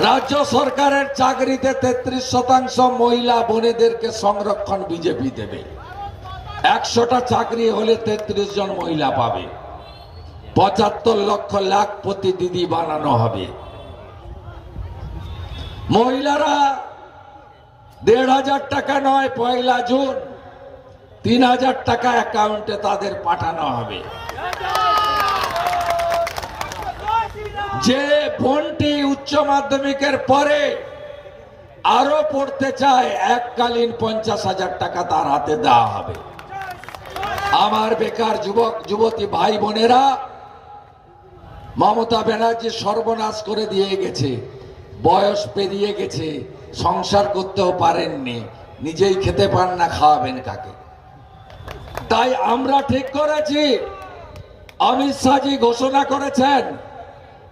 রাজ্য সরকারের চাকরিতে 33% মহিলা বোনেদেরকে সংরক্ষণ বিজেপি দেবে। 100টা চাকরি হলে 33 জন মহিলা পাবে। 75 লাখ প্রতি দিদি বানানো হবে। মহিলারা 1,500 টাকা নয়, 1 জুন 3,000 টাকা অ্যাকাউন্টে তাদের পাঠানো হবে। যে বোনটি উচ্চ মাধ্যমিকের পরে আরো পড়তে চায়, এককালীন 50,000 টাকা তার হাতে দেওয়া হবে। আমার বেকার যুবক যুবতী ভাই বোনেরা, মমতা ব্যানার্জি সর্বনাশ করে দিয়ে গেছে। বয়স পেরিয়ে গেছে, সংসার করতেও পারেননি, নিজেই খেতে পান না, খাওয়াবেন কাকে? তাই আমরা ঠিক করেছি, অমিত শাহজি ঘোষণা করেছেন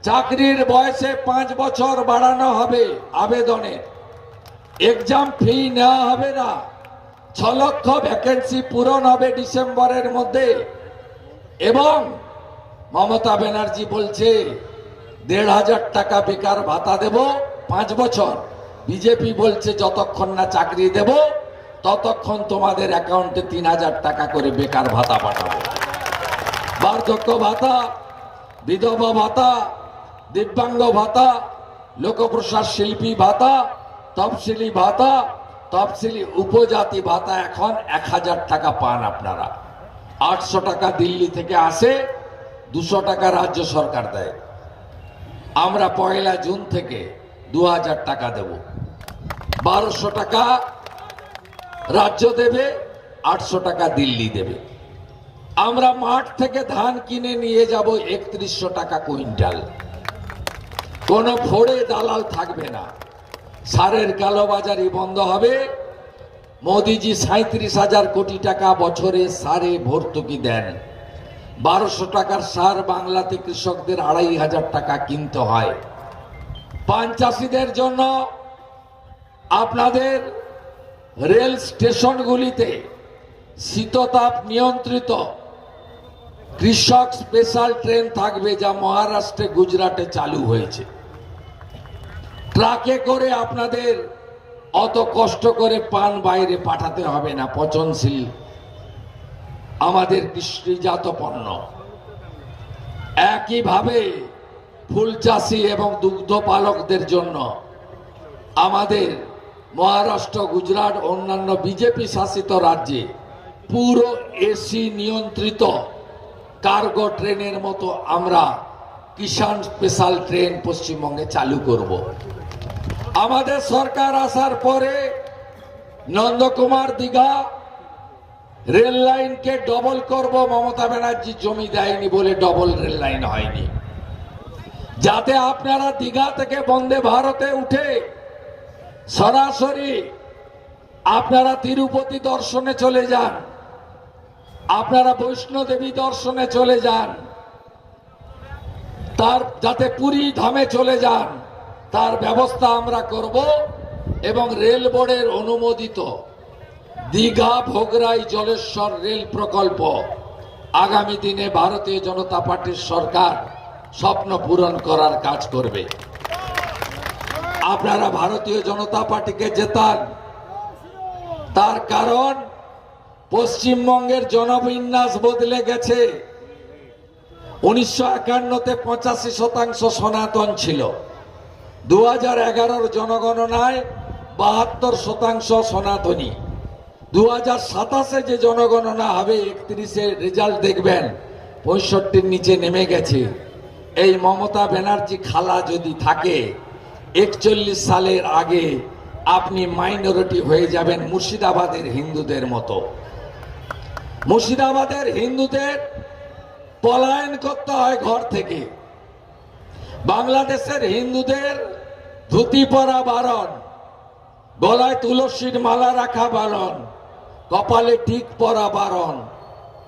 চাকরির বয়সে 5 বছর বাড়ানো হবে। আবেদনের এক্সাম ফি নেওয়া হবে না। 6 লক্ষ ভ্যাকেন্সি পূরণ হবে ডিসেম্বরের মধ্যে। এবং মমতা ব্যানার্জি বলছে 1,500 টাকা বেকার ভাতা দেব 5 বছর। বিজেপি বলছে যতক্ষণ না চাকরি দেব ততক্ষণ তোমাদের অ্যাকাউন্টে 3,000 টাকা করে বেকার ভাতা পাঠাবো। বার্ধক্য ভাতা, বিধবা ভাতা, দিব্যাঙ্গ ভাতা, লোকপ্রসাদ শিল্পী ভাতা, তফসিলি ভাতা, তফসিলি উপজাতি ভাতা এখন 1,000 টাকা পান আপনারা। 800 টাকা দিল্লি থেকে আসে, 200 টাকা রাজ্য সরকার দেয়। আমরা 1 জুন থেকে 2,000 টাকা দেব। 1,200 টাকা রাজ্য দেবে, 800 টাকা দিল্লি দেবে। আমরা মাঠ থেকে ধান কিনে নিয়ে যাব 3100 টাকা কুইন্টাল। কোনো ফোড়ে দালাল থাকবে না। সারের কালোবাজারি বন্ধ হবে। মোদিজি 37,000 কোটি টাকা বছরে সারে ভর্তুকি দেন। 1,200 টাকার সার বাংলাতে কৃষকদের 2,500 টাকা কিনতে হয়। পান চাষিদের জন্য আপনাদের রেল স্টেশনগুলিতে শীততাপ নিয়ন্ত্রিত কৃষক স্পেশাল ট্রেন থাকবে, যা মহারাষ্ট্রে গুজরাটে চালু হয়েছে। ট্রাকে করে আপনাদের অত কষ্ট করে পান বাইরে পাঠাতে হবে না। পচনশীল আমাদের কৃষিজাত পণ্য। একইভাবে ফুল চাষি এবং দুগ্ধ পালকদের জন্য আমাদের মহারাষ্ট্র, গুজরাট, অন্যান্য বিজেপি শাসিত রাজ্যে পুরো এসি নিয়ন্ত্রিত কার্গো ট্রেনের মতো আমরা কিষাণ স্পেশাল ট্রেন পশ্চিমবঙ্গে চালু করব। আমাদের সরকার আসার পরে নন্দকুমার দীঘা রেল লাইনকে ডবল করব। মমতা ব্যানার্জি জমি দেয়নি বলে ডবল রেল লাইন হয়নি। যাতে আপনারা দীঘা থেকে বন্দে ভারতে উঠে সরাসরি আপনারা তিরুপতি দর্শনে চলে যান, আপনারা বৈষ্ণোদেবী দর্শনে চলে যান, তার যাতে পুরী ধামে চলে যান তার ব্যবস্থা আমরা করব। এবং রেল বোর্ডের অনুমোদিত দীঘা ভোগরাই জলেশ্বর রেল প্রকল্প আগামী দিনে ভারতীয় জনতা পার্টির সরকার স্বপ্ন পূরণ করার কাজ করবে। আপনারা ভারতীয় জনতা পার্টিকে জেতান। তার কারণ পশ্চিমবঙ্গের জনবিন্যাস বদলে গেছে। 1951-তে 85% সনাতন ছিল। 2011-র জনগণনায় 72% সনাতনী। 2027-এ যে জনগণনা হবে, 31-এ রেজাল্ট দেখবেন 65-র নিচে নেমে গেছে। এই মমতা ব্যানার্জি খালা যদি থাকে 41 সালের আগে আপনি মাইনরিটি হয়ে যাবেন মুর্শিদাবাদের হিন্দুদের মতো। মুর্শিদাবাদের হিন্দুদের পলায়ন করতে হয় ঘর থেকে। বাংলাদেশের হিন্দুদের ধুতি পরা বারণ, গলায় তুলসীর মালা রাখা বারণ, কপালে টিক পরা বারণ,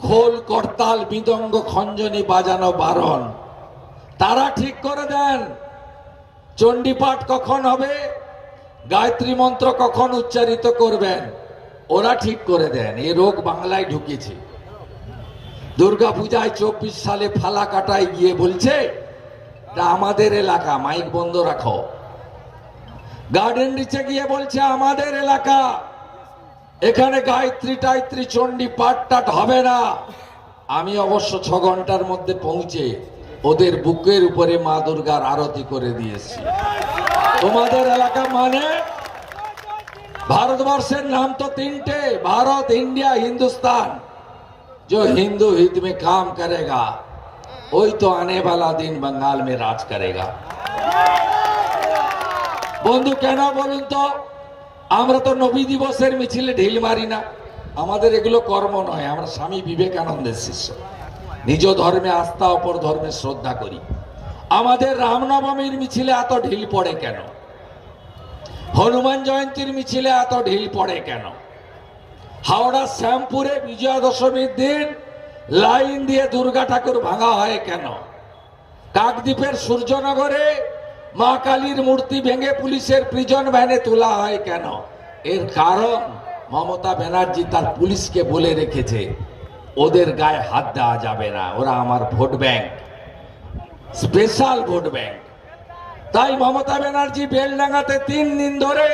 খোল করতাল মৃদঙ্গ খঞ্জনি বাজানো বারণ। তারা ঠিক করে দেন চণ্ডীপাঠ কখন হবে, গায়ত্রী মন্ত্র কখন উচ্চারিত করবেন, ওরা ঠিক করে দেন। এই রোগ বাংলায় ঢুকেছে। দুর্গাপূজায় 24 সালে ফালাকাটায় গিয়ে বলছে এটা আমাদের এলাকা, মাইক বন্ধ রাখো। গার্ডেন রিচে গিয়ে বলছে আমাদের এলাকা, এখানে গায়ত্রী টায়ত্রী চণ্ডী পাঠ টাট হবে না। আমি অবশ্য 6 ঘন্টার মধ্যে পৌঁছে ওদের বুকের উপরে মা দুর্গার আরতি করে দিয়েছি। তোমাদের এলাকা মানে भारतवर्षेर नाम तो 3टे, भारत, इंडिया, हिंदुस्तान। जो हिंदू हित में काम करेगा वही तो आने वाला दिन बंगाल में राज करेगा। बंधु केन बोलुन तो आमरा तो नबी दिवसेर मिছিলে ढिल मारी ना, आमादेर एगुलो कर्म नय। आमरा स्वामी विवेकानंदेर शिष्य, निज धर्मे आस्था अपर धर्मे श्रद्धा करी। आमादेर रामनवमीर मिছিলে एत ढिल पड़े केन? हनुमान जयंतीर मिছিলে एत ढिल पड़े केन? हावड़ा श्यामपुरे विजया दशमीर दिन लाइन दिए दुर्गा ठाकुर भांगा है केन? काकद्वीपेर सूर्यनगरे मा कालीर मूर्ति भेंगे पुलिसेर प्रिजन भैने तोला है केन? एर कारण ममता बनर्जी तार पुलिस के बोले रेखेछे ओदेर गाये हाथ देওয়া যাবে না, ওরা আমার vote bank, special vote bank. তাই মমতা ব্যানার্জি বেলডাঙ্গাতে 3 দিন ধরে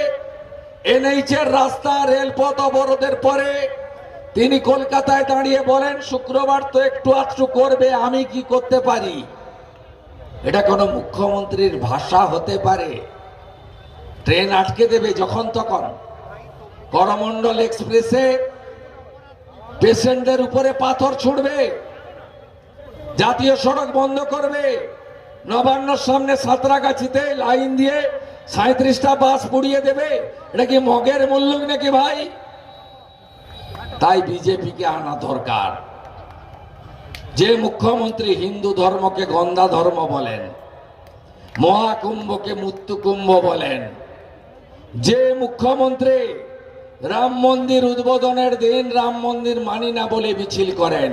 এনএইচের রাস্তা রেলপথ অবরোধের পরে তিনি কলকাতায় দাঁড়িয়ে বলেন শুক্রবার তো একটু আধটু করবে, আমি কি করতে পারি? এটা কোনো মুখ্যমন্ত্রীর ভাষা হতে পারে? ট্রেন আটকে দেবে যখন তখন, করমণ্ডল এক্সপ্রেসে পেশেন্টদের উপরে পাথর ছুড়বে, জাতীয় সড়ক বন্ধ করবে, নবান্নর সামনে সাঁতরাগাছিতে লাইন দিয়ে 37টা বাস পুড়িয়ে দেবে। এটা কি মগের মুল্লুক নাকি ভাই? তাই বিজেপিকে আনা দরকার। যে মুখ্যমন্ত্রী হিন্দু ধর্মকে গন্ধা ধর্ম বলেন, মহাকুম্ভকে মৃত্যুকুম্ভ বলেন, যে মুখ্যমন্ত্রী রাম মন্দির উদ্বোধনের দিন রাম মন্দির মানি না বলে মিছিল করেন,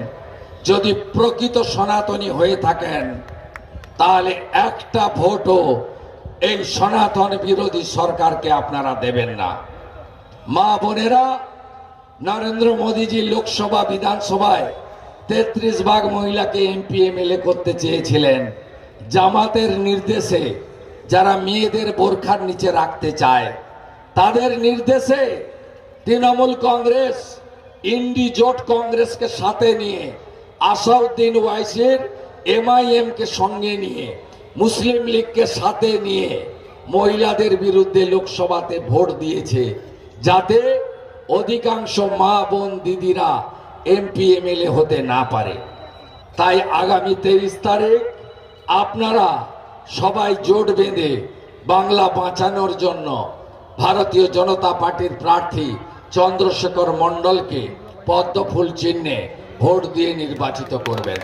যদি প্রকৃত সনাতনী হয়ে থাকেন তাহলে একটা ভোটও এই সনাতন বিরোধী সরকারকে আপনারা দেবেন না। মা বোনেরা, নরেন্দ্র মোদীজি লোকসভা বিধানসভায় 33 ভাগ মহিলাকে এমপি এমএলএ করতে চেয়েছিলেন। জামাতের নির্দেশে যারা মেয়েদের বোরখার নিচে রাখতে চায় তাদের নির্দেশে তৃণমূল কংগ্রেস ইন্ডি জোট কংগ্রেসকে সাথে নিয়ে আসাউদ্দিন ওয়াইসির এমআইএম কে সঙ্গে নিয়ে মুসলিম লীগকে সাথে নিয়ে মহিলাদের বিরুদ্ধে লোকসভাতে ভোট দিয়েছে, যাতে অধিকাংশ মা বোন দিদিরা এমপি এমএলএ হতে না পারে। তাই আগামী 23 তারিখ আপনারা সবাই জোট বেঁধে বাংলা বাঁচানোর জন্য ভারতীয় জনতা পার্টির প্রার্থী চন্দ্রশেখর মণ্ডলকে পদ্মফুল চিহ্নে ভোট দিয়ে নির্বাচিত করবেন।